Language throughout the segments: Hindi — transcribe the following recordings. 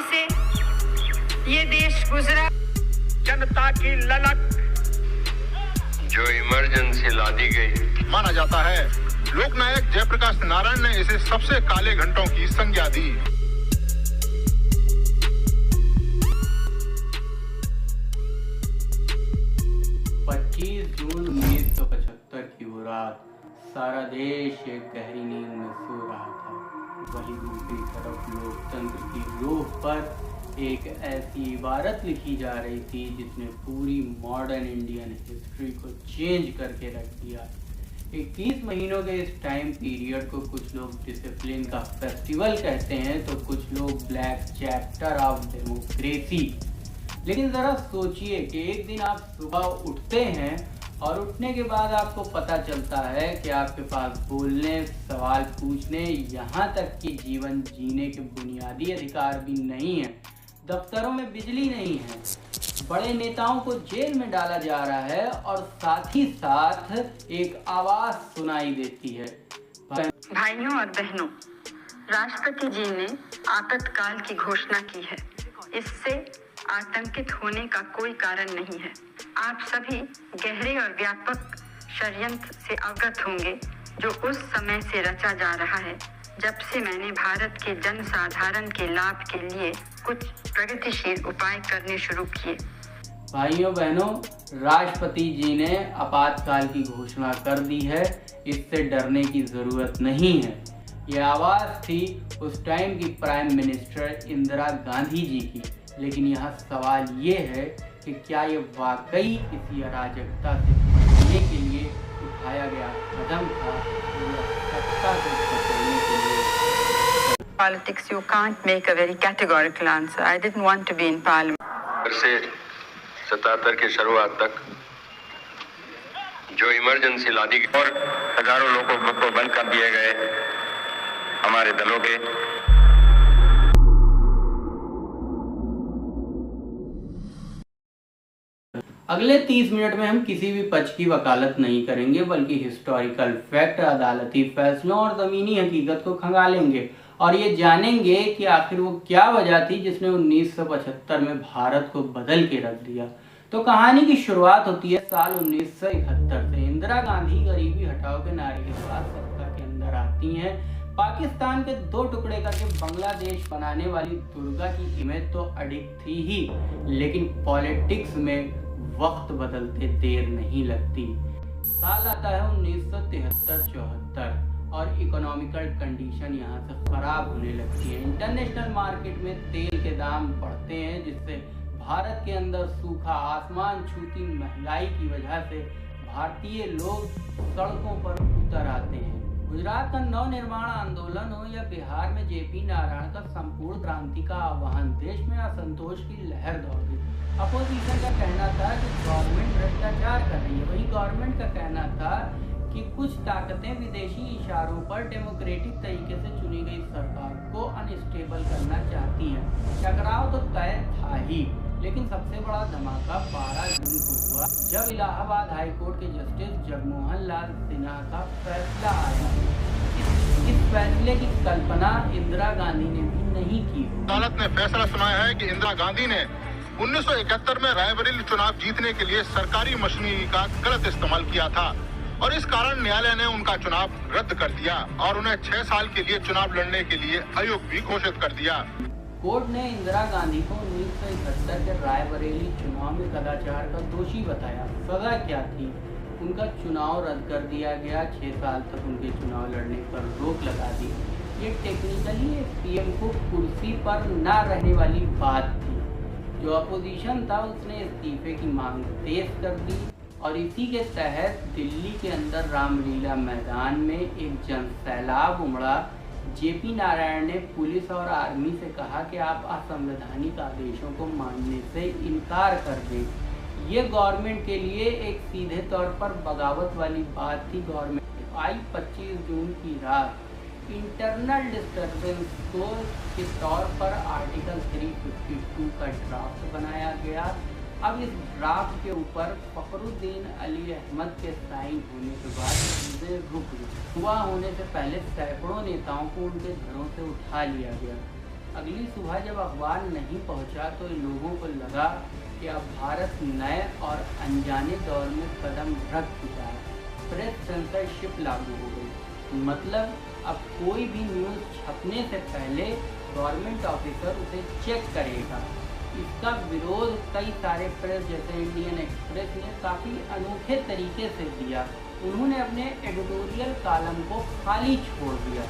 कठिनाई से ये देश गुजरा। जनता की ललक जो इमरजेंसी ला दी गई, माना जाता है लोकनायक जयप्रकाश नारायण ने इसे सबसे काले घंटों की संज्ञा दी। 25 जून 1975 की वो रात सारा देश एक गहरी नींद में सो रहा था। वहीं दूसरी तरफ लोकतंत्र की रूह पर एक ऐसी इबारत लिखी जा रही थी जिसने पूरी मॉडर्न इंडियन हिस्ट्री को चेंज करके रख दिया। 21 महीनों के इस टाइम पीरियड को कुछ लोग डिसिप्लिन का फेस्टिवल कहते हैं तो कुछ लोग ब्लैक चैप्टर ऑफ डेमोक्रेसी। लेकिन ज़रा सोचिए कि एक दिन आप सुबह उठते हैं और उठने के बाद आपको पता चलता है कि आपके पास बोलने, सवाल पूछने, यहाँ तक कि जीवन जीने के बुनियादी अधिकार भी नहीं है। दफ्तरों में बिजली नहीं है, बड़े नेताओं को जेल में डाला जा रहा है और साथ ही साथ एक आवाज़ सुनाई देती है। भाइयों और बहनों, राष्ट्रपति जी ने आपातकाल की घोषणा की है। इससे आतंकित होने का कोई कारण नहीं है। आप सभी गहरे और व्यापक षड्यंत्र से अवगत होंगे जो उस समय से रचा जा रहा है जब से मैंने भारत के जनसाधारण के लाभ के लिए कुछ प्रगतिशील उपाय करने शुरू किए। भाइयों बहनों, राष्ट्रपति जी ने आपातकाल की घोषणा कर दी है। इससे डरने की ज़रूरत नहीं है। ये आवाज़ थी उस टाइम की प्राइम मिनिस्टर इंदिरा गांधी जी की। लेकिन यहाँ सवाल ये है कि क्या ये वाकई किसी अराजकता से बचने के लिए उठाया गया कदम था या सत्ता से बचने के लिए? Politics, you can't make a very categorical answer. I didn't want to be in parliament. से 77 की शुरुआत तक जो इमरजेंसी ला दी गई और हजारों लोगों को बंद कर दिए गए हमारे दलों के। अगले 30 मिनट में हम किसी भी पक्ष की वकालत नहीं करेंगे, बल्कि हिस्टोरिकल फैक्ट, अदालती फैसलों और ज़मीनी हकीकत को खंगालेंगे और ये जानेंगे कि आखिर वो क्या वजह थी जिसने 1975 में भारत को बदल के रख दिया। तो कहानी की शुरुआत होती है साल 1971 से। इंदिरा गांधी गरीबी हटाओ के नारे के बाद सत्ता के अंदर आती हैं। पाकिस्तान के 2 टुकड़े करके बांग्लादेश बनाने वाली दुर्गा की इमेज तो अडिग थी ही, लेकिन पॉलिटिक्स में वक्त बदलते देर नहीं लगती। साल आता है 1973-74 और इकोनॉमिकल कंडीशन यहाँ से ख़राब होने लगती है। इंटरनेशनल मार्केट में तेल के दाम बढ़ते हैं जिससे भारत के अंदर सूखा, आसमान छूती महंगाई की वजह से भारतीय लोग सड़कों पर उतर आते हैं। गुजरात का नवनिर्माण आंदोलन हो या बिहार में जेपी नारायण का संपूर्ण क्रांति का आह्वान, देश में असंतोष की लहर दौड़ गई। अपोजिशन का कहना था कि गवर्नमेंट भ्रष्टाचार कर रही है, वही गवर्नमेंट का कहना था कि कुछ ताकतें विदेशी इशारों पर डेमोक्रेटिक तरीके से चुनी गई सरकार को अनस्टेबल करना चाहती हैं। टकराव तो तय था ही, लेकिन सबसे बड़ा धमाका 12 जून को हुआ जब इलाहाबाद हाई कोर्ट के जस्टिस जगमोहन लाल सिन्हा का फैसला आया। इस फैसले की कल्पना इंदिरा गांधी ने भी नहीं की। अदालत ने फैसला सुनाया है कि इंदिरा गांधी ने 1971 में रायबरेली चुनाव जीतने के लिए सरकारी मशीनरी का गलत इस्तेमाल किया था और इस कारण न्यायालय ने उनका चुनाव रद्द कर दिया और उन्हें 6 साल के लिए चुनाव लड़ने के लिए अयोग्य भी घोषित कर दिया। कोर्ट ने इंदिरा गांधी को 1971 के रायबरेली चुनाव में कदाचार का दोषी बताया। सजा क्या थी? उनका चुनाव रद्द कर दिया गया। 6 साल तक उनके चुनाव लड़ने पर रोक लगा दी। ये टेक्निकली एक पीएम को कुर्सी पर न रहने वाली बात थी। जो अपोजिशन था उसने इस्तीफे की मांग तेज कर दी और इसी के तहत दिल्ली के अंदर रामलीला मैदान में एक जनसैलाब उमड़ा। जेपी नारायण ने पुलिस और आर्मी से कहा कि आप असंवैधानिक आदेशों को मानने से इनकार कर दें। ये गवर्नमेंट के लिए एक सीधे तौर पर बगावत वाली बात थी। गवर्नमेंट आई 25 जून की रात इंटरनल डिस्टर्बेंस के तौर पर आर्टिकल 352 का ड्राफ्ट बनाया गया। अब इस ड्राफ्ट के ऊपर फखरुद्दीन अली अहमद के साइन होने के बाद चीज़ें रुक गई। सुबह होने से पहले सैकड़ों नेताओं को उनके घरों से उठा लिया गया। अगली सुबह जब अखबार नहीं पहुंचा तो इन लोगों को लगा कि अब भारत नए और अनजाने दौर में कदम रख चुका है। प्रेस सेंसरशिप लागू हो गई, मतलब अब कोई भी न्यूज़ छपने से पहले गवर्नमेंट ऑफिसर उसे चेक करेगा। इसका विरोध कई सारे प्रेस जैसे इंडियन एक्सप्रेस ने काफ़ी अनोखे तरीके से दिया। उन्होंने अपने एडिटोरियल कॉलम को खाली छोड़ दिया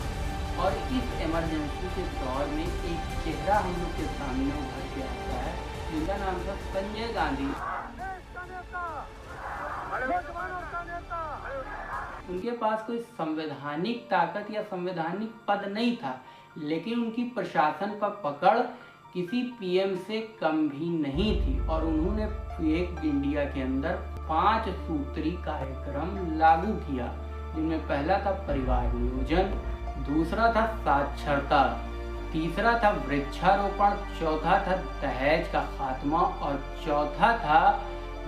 और इस इमरजेंसी के दौर में एक चेहरा हम लोग के सामने उभर के आता है जिनका नाम था संजय गांधी। उनके पास कोई संवैधानिक ताकत या संवैधानिक पद नहीं था, लेकिन उनकी प्रशासन पर पकड़ किसी पीएम से कम भी नहीं थी और उन्होंने एक इंडिया के अंदर 5 सूत्री कार्यक्रम लागू किया, जिनमें पहला था परिवार नियोजन, दूसरा था साक्षरता, तीसरा था वृक्षारोपण, चौथा था दहेज का खात्मा और चौथा था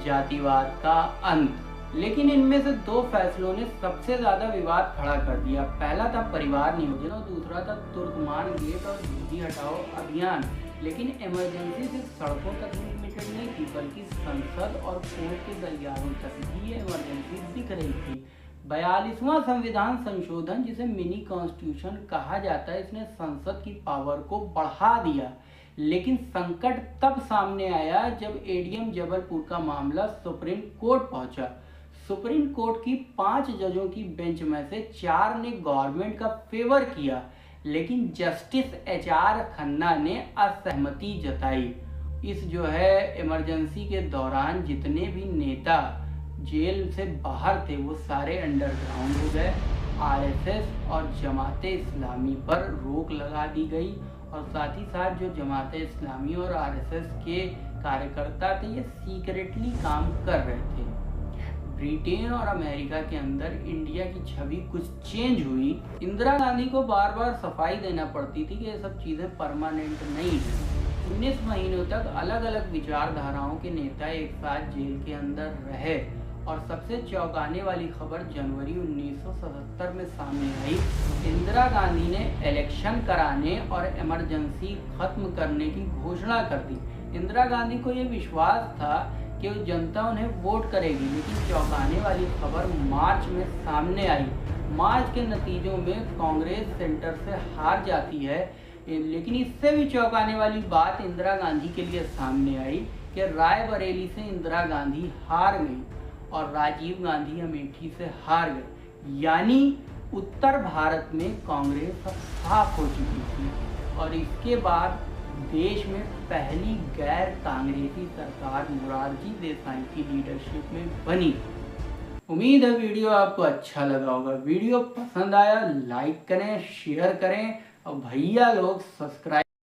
जातिवाद का अंत। लेकिन इनमें से 2 फैसलों ने सबसे ज्यादा विवाद खड़ा कर दिया। पहला था परिवार नियोजन और दूसरा था तुर्कमान गेट और धोती हटाओ अभियान। लेकिन इमरजेंसी सिर्फ सड़कों तक लिमिटेड नहीं थी, बल्कि संसद और कोर्ट के गलियारों तक भी ये इमरजेंसी दिख रही थी। 42वां संविधान संशोधन, जिसे मिनी कॉन्स्टिट्यूशन कहा जाता है, इसने संसद की पावर को बढ़ा दिया। लेकिन संकट तब सामने आया जब एडीएम जबलपुर का मामला सुप्रीम कोर्ट पहुंचा। सुप्रीम कोर्ट की 5 जजों की बेंच में से 4 ने गवर्नमेंट का फेवर किया, लेकिन जस्टिस HR खन्ना ने असहमति जताई। इस जो है इमरजेंसी के दौरान जितने भी नेता जेल से बाहर थे वो सारे अंडरग्राउंड हो गए। RSS और जमाते इस्लामी पर रोक लगा दी गई और साथ ही साथ जो जमाते इस्लामी और RSS के कार्यकर्ता थे ये सीक्रेटली काम कर रहे थे। ब्रिटेन और अमेरिका के अंदर इंडिया की छवि कुछ चेंज हुई। इंदिरा गांधी को बार बार सफाई देना पड़ती थी कि ये सब चीज़ें परमानेंट नहीं है। 19 महीनों तक अलग अलग विचारधाराओं के नेता एक साथ जेल के अंदर रहे और सबसे चौंकाने वाली खबर जनवरी 1977 में सामने आई। इंदिरा गांधी ने इलेक्शन कराने और इमरजेंसी खत्म करने की घोषणा कर दी। इंदिरा गांधी को यह विश्वास था कि जनता उन्हें वोट करेगी, लेकिन चौंकाने वाली खबर मार्च में सामने आई। मार्च के नतीजों में कांग्रेस सेंटर से हार जाती है, लेकिन इससे भी चौंकाने वाली बात इंदिरा गांधी के लिए सामने आई कि रायबरेली से इंदिरा गांधी हार गई और राजीव गांधी अमेठी से हार गए। यानी उत्तर भारत में कांग्रेस साफ हो चुकी थी और इसके बाद देश में पहली गैर कांग्रेसी सरकार मोरारजी देसाई की लीडरशिप में बनी। उम्मीद है वीडियो आपको अच्छा लगा होगा। वीडियो पसंद आया लाइक करें, शेयर करें और भैया लोग सब्सक्राइब